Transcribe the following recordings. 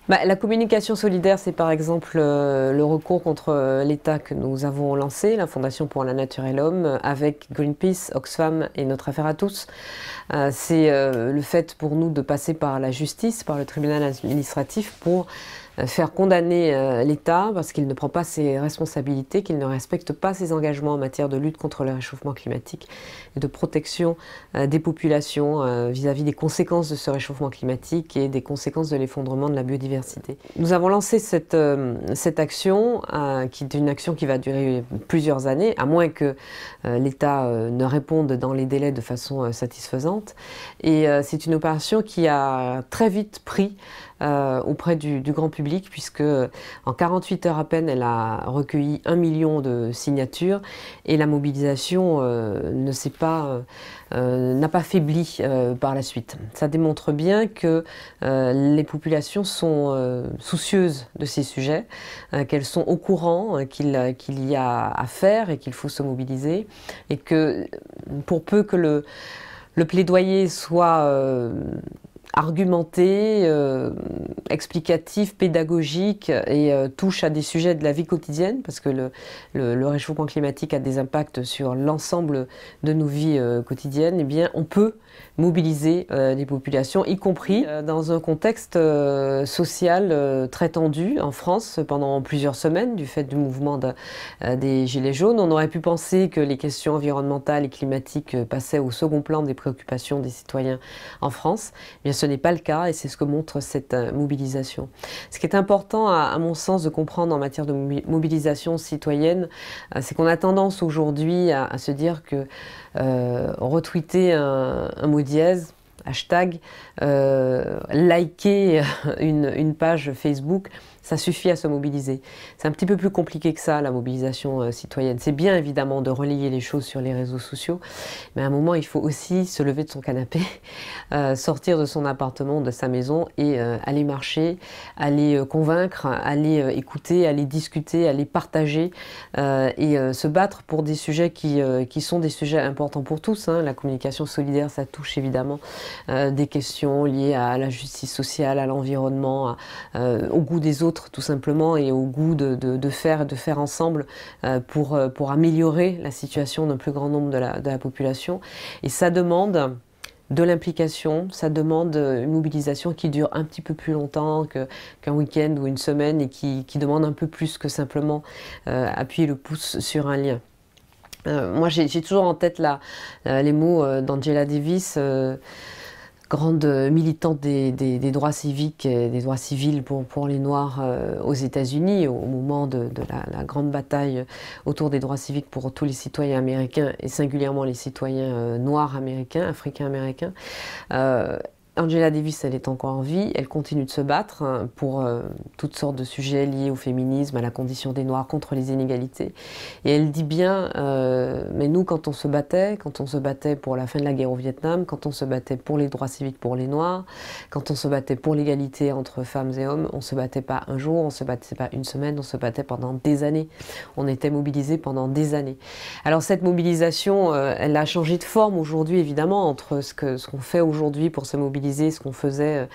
La communication solidaire, c'est par exemple le recours contre l'État que nous avons lancé, la Fondation pour la Nature et l'Homme, avec Greenpeace, Oxfam et Notre Affaire à tous. C'est le fait pour nous de passer par la justice, par le tribunal administratif pour faire condamner l'État parce qu'il ne prend pas ses responsabilités, qu'il ne respecte pas ses engagements en matière de lutte contre le réchauffement climatique et de protection des populations vis-à-vis des conséquences de ce réchauffement climatique et des conséquences de l'effondrement de la biodiversité. Nous avons lancé cette action qui est une action qui va durer plusieurs années, à moins que l'État ne réponde dans les délais de façon satisfaisante. Et c'est une opération qui a très vite pris auprès du grand public, puisque en 48 heures à peine, elle a recueilli 1 million de signatures et la mobilisation n'a pas faibli par la suite. Ça démontre bien que les populations sont soucieuses de ces sujets, qu'elles sont au courant qu'il y a à faire et qu'il faut se mobiliser, et que pour peu que le plaidoyer soit argumenté, explicatif, pédagogique et touche à des sujets de la vie quotidienne, parce que le réchauffement climatique a des impacts sur l'ensemble de nos vies quotidiennes, eh bien on peut mobiliser des populations, y compris dans un contexte social très tendu en France pendant plusieurs semaines du fait du mouvement des Gilets jaunes. On aurait pu penser que les questions environnementales et climatiques passaient au second plan des préoccupations des citoyens en France. Eh bien, ce n'est pas le cas et c'est ce que montre cette mobilisation. Ce qui est important à mon sens de comprendre en matière de mobilisation citoyenne, c'est qu'on a tendance aujourd'hui à se dire que retweeter un mot dièse, hashtag, liker une page Facebook, ça suffit à se mobiliser. C'est un petit peu plus compliqué que ça, la mobilisation citoyenne. C'est bien évidemment de relayer les choses sur les réseaux sociaux, mais à un moment il faut aussi se lever de son canapé, sortir de son appartement, de sa maison et aller marcher, aller convaincre, aller écouter, aller discuter, aller partager et se battre pour des sujets qui sont des sujets importants pour tous. Hein. La communication solidaire, ça touche évidemment des questions liées à la justice sociale, à l'environnement, au goût des autres tout simplement, et au goût de faire ensemble pour améliorer la situation d'un plus grand nombre de la population. Et ça demande de l'implication, ça demande une mobilisation qui dure un petit peu plus longtemps qu'un week-end ou une semaine et qui demande un peu plus que simplement appuyer le pouce sur un lien. Moi j'ai toujours en tête les mots d'Angela Davis, grande militante des droits civiques et des droits civils pour les Noirs aux États-Unis au moment de la grande bataille autour des droits civiques pour tous les citoyens américains et singulièrement les citoyens noirs américains, africains-américains. Angela Davis, elle est encore en vie, elle continue de se battre pour toutes sortes de sujets liés au féminisme, à la condition des Noirs, contre les inégalités. Et elle dit bien, mais nous quand on se battait pour la fin de la guerre au Vietnam, quand on se battait pour les droits civiques pour les Noirs, quand on se battait pour l'égalité entre femmes et hommes, on se battait pas un jour, on se battait pas une semaine, on se battait pendant des années. On était mobilisés pendant des années. Alors cette mobilisation, elle a changé de forme aujourd'hui évidemment entre ce qu'on fait aujourd'hui pour se mobiliser, ce qu'on faisait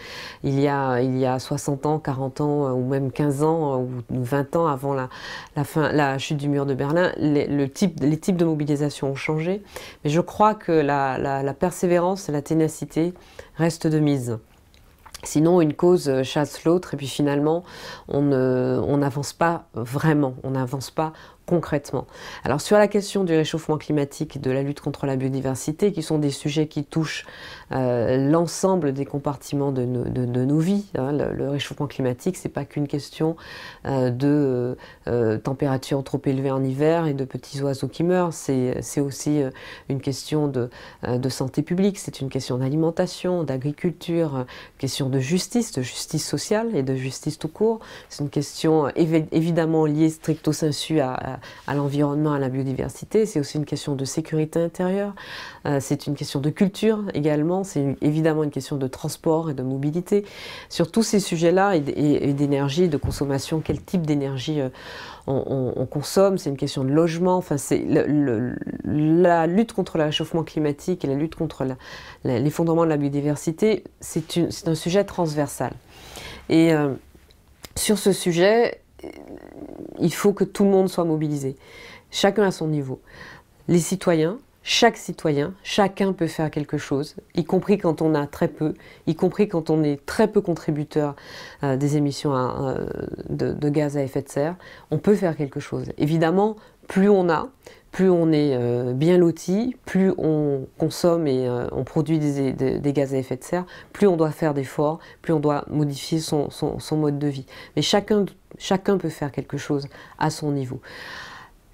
il y a 60 ans, 40 ans ou même 15 ans ou 20 ans avant la chute du mur de Berlin. Les types de mobilisation ont changé, mais je crois que la persévérance et la ténacité restent de mise. Sinon, une cause chasse l'autre et puis finalement, on n'avance pas vraiment, on n'avance pas concrètement. Alors sur la question du réchauffement climatique et de la lutte contre la biodiversité, qui sont des sujets qui touchent l'ensemble des compartiments de nos vies, hein, le réchauffement climatique, c'est pas qu'une question de température trop élevée en hiver et de petits oiseaux qui meurent, c'est aussi une question de santé publique, c'est une question d'alimentation, d'agriculture, question de justice sociale et de justice tout court, c'est une question évidemment liée stricto sensu à l'environnement, à la biodiversité, c'est aussi une question de sécurité intérieure, c'est une question de culture également, c'est évidemment une question de transport et de mobilité. Sur tous ces sujets-là et d'énergie, de consommation, quel type d'énergie on consomme, c'est une question de logement, enfin c'est la lutte contre le réchauffement climatique et la lutte contre l'effondrement de la biodiversité, c'est un sujet sujet transversal. Et sur ce sujet, il faut que tout le monde soit mobilisé, chacun à son niveau. Les citoyens, chaque citoyen, chacun peut faire quelque chose, y compris quand on a très peu, y compris quand on est très peu contributeur des émissions de gaz à effet de serre. On peut faire quelque chose. Évidemment, plus on a, plus on est bien loti, plus on consomme et on produit des gaz à effet de serre, plus on doit faire d'efforts, plus on doit modifier son mode de vie. Mais chacun peut faire quelque chose à son niveau.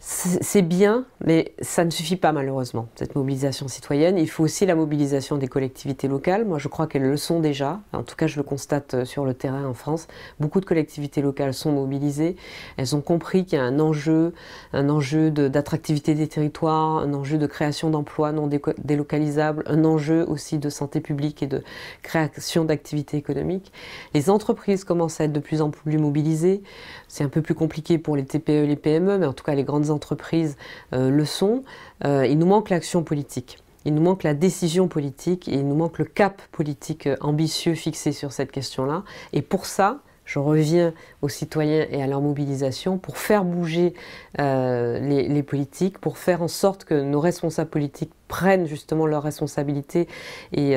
C'est bien, mais ça ne suffit pas malheureusement, cette mobilisation citoyenne. Il faut aussi la mobilisation des collectivités locales. Moi, je crois qu'elles le sont déjà. En tout cas, je le constate sur le terrain en France. Beaucoup de collectivités locales sont mobilisées. Elles ont compris qu'il y a un enjeu d'attractivité des territoires, un enjeu de création d'emplois non délocalisables, un enjeu aussi de santé publique et de création d'activités économiques. Les entreprises commencent à être de plus en plus mobilisées. C'est un peu plus compliqué pour les TPE et les PME, mais en tout cas, les grandes entreprises le sont. Il nous manque l'action politique, il nous manque la décision politique, et il nous manque le cap politique ambitieux fixé sur cette question-là. Et pour ça, je reviens aux citoyens et à leur mobilisation pour faire bouger les politiques, pour faire en sorte que nos responsables politiques prennent justement leurs responsabilités et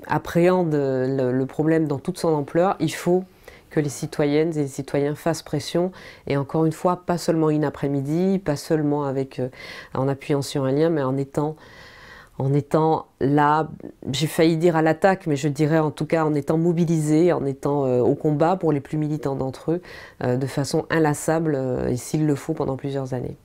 appréhendent le problème dans toute son ampleur. Il faut que les citoyennes et les citoyens fassent pression, et encore une fois, pas seulement une après-midi, pas seulement en appuyant sur un lien, mais en étant là, j'ai failli dire à l'attaque, mais je dirais en tout cas en étant mobilisés, en étant au combat pour les plus militants d'entre eux, de façon inlassable, et s'il le faut, pendant plusieurs années.